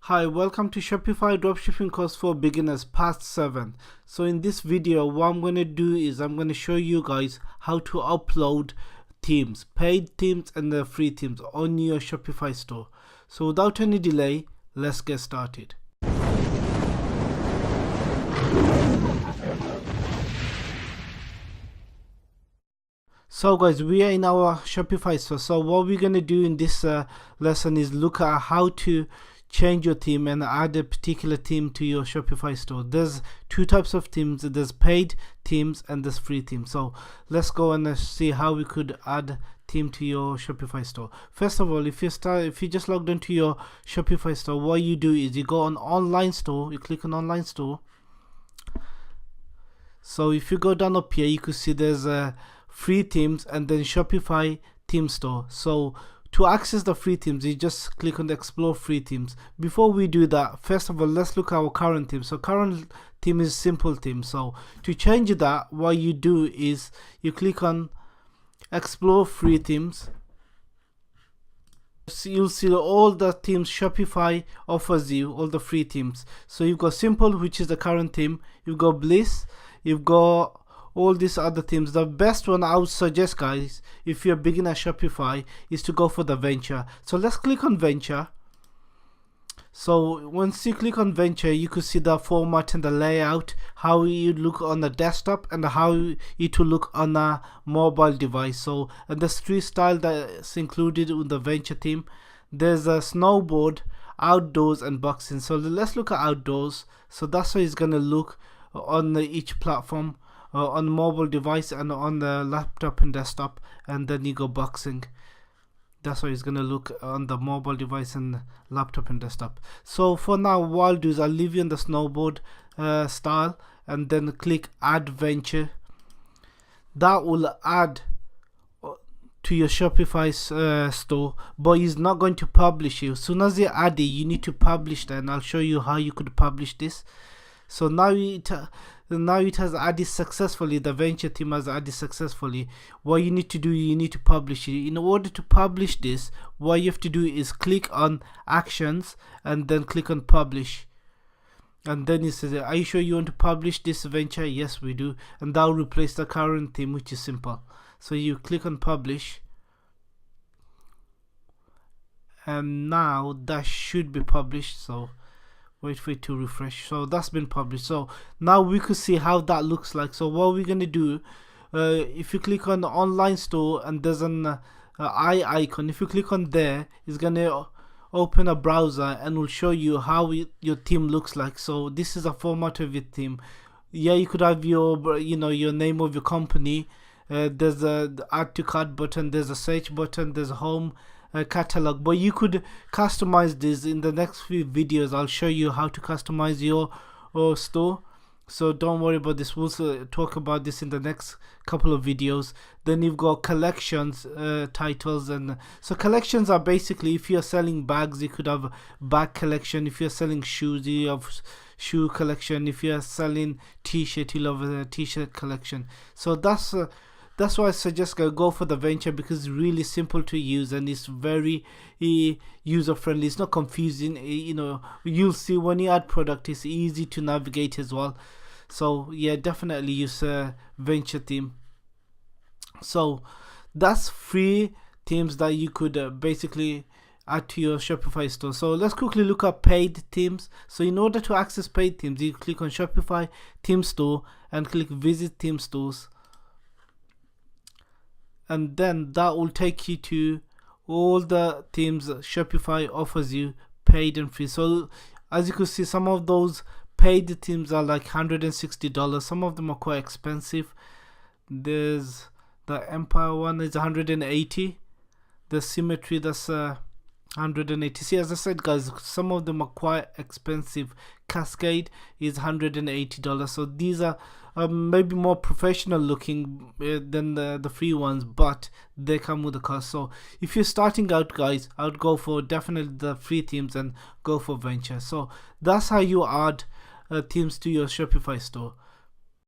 Hi, welcome to Shopify Dropshipping course for beginners part 7. So in this video, what I'm going to do is I'm going to show you guys how to upload themes, paid themes and the free themes on your Shopify store. So without any delay, let's get started. So guys, we are in our Shopify store. So what we're going to do in this lesson is look at how to change your theme and add a particular theme to your Shopify store. There's two types of themes. There's paid themes and there's free themes. So let's go and see how we could add theme to your Shopify store. First of all, if you just logged into your Shopify store, what you do is you go on online store, you click on online store. So if you go down up here, you could see there's free themes and then Shopify theme store. So to access the free themes, you just click on the explore free themes. Before we do that, first of all, let's look at our current theme. So current theme is simple theme. So to change that, what you do is you click on explore free themes. So you'll see all the themes Shopify offers you, all the free themes. So you've got simple, which is the current theme. You've got bliss. You've got all these other themes. The best one I would suggest, guys, if you're a beginner Shopify, is to go for the venture. So let's click on venture. So once you click on venture, you could see the format and the layout, how you look on the desktop and how it will look on a mobile device. So and the street style that's included in the venture theme. There's a snowboard, outdoors and boxing. So let's look at outdoors. So that's how it's gonna look on each platform. On mobile device and on the laptop and desktop, and then you go boxing. That's how it's gonna look on the mobile device and laptop and desktop. So for now, what I'll do is I'll leave you in the snowboard style and then click add venture. That will add to your Shopify store, but it's not going to publish you. As soon as you add it, you need to publish that, and I'll show you how you could publish this. So now it has added successfully. The venture theme has added successfully. What you need to do, you need to publish it. In order to publish this, what you have to do is click on actions and then click on publish. And then it says, are you sure you want to publish this venture? Yes, we do. And that will replace the current theme, which is simple. So you click on publish. And now that should be published. So wait for it to refresh. So that's been published. So now we could see how that looks like. So what we're going to do, if you click on the online store and there's an eye icon, if you click on there, it's going to open a browser and will show you how your theme looks like. So this is a format of your theme. Yeah, you could have your your name of your company. There's a add to cart button, there's a search button, there's a home catalog, but you could customize this. In the next few videos I'll show you how to customize your store, so don't worry about this. We'll talk about this in the next couple of videos. Then you've got collections, titles, and so collections are basically, if you're selling bags, you could have bag collection. If you're selling shoes, you have shoe collection. If you're selling t-shirt, you'll have a t-shirt collection. So that's why I suggest go for the venture, because it's really simple to use and it's very user friendly. It's not confusing. You'll see when you add product, it's easy to navigate as well. So yeah, definitely use a venture theme. So that's free themes that you could basically add to your Shopify store. So let's quickly look at paid themes. So in order to access paid themes, you click on Shopify theme store and click visit theme stores. And then that will take you to all the themes Shopify offers you, paid and free. So as you can see, some of those paid themes are like $160. Some of them are quite expensive. There's the Empire one is $180. The Symmetry, that's $180. See, as I said, guys, some of them are quite expensive. Cascade is $180. So these are maybe more professional looking than the free ones, but they come with a cost. So if you're starting out, guys, I would go for definitely the free themes and go for venture. So that's how you add themes to your Shopify store.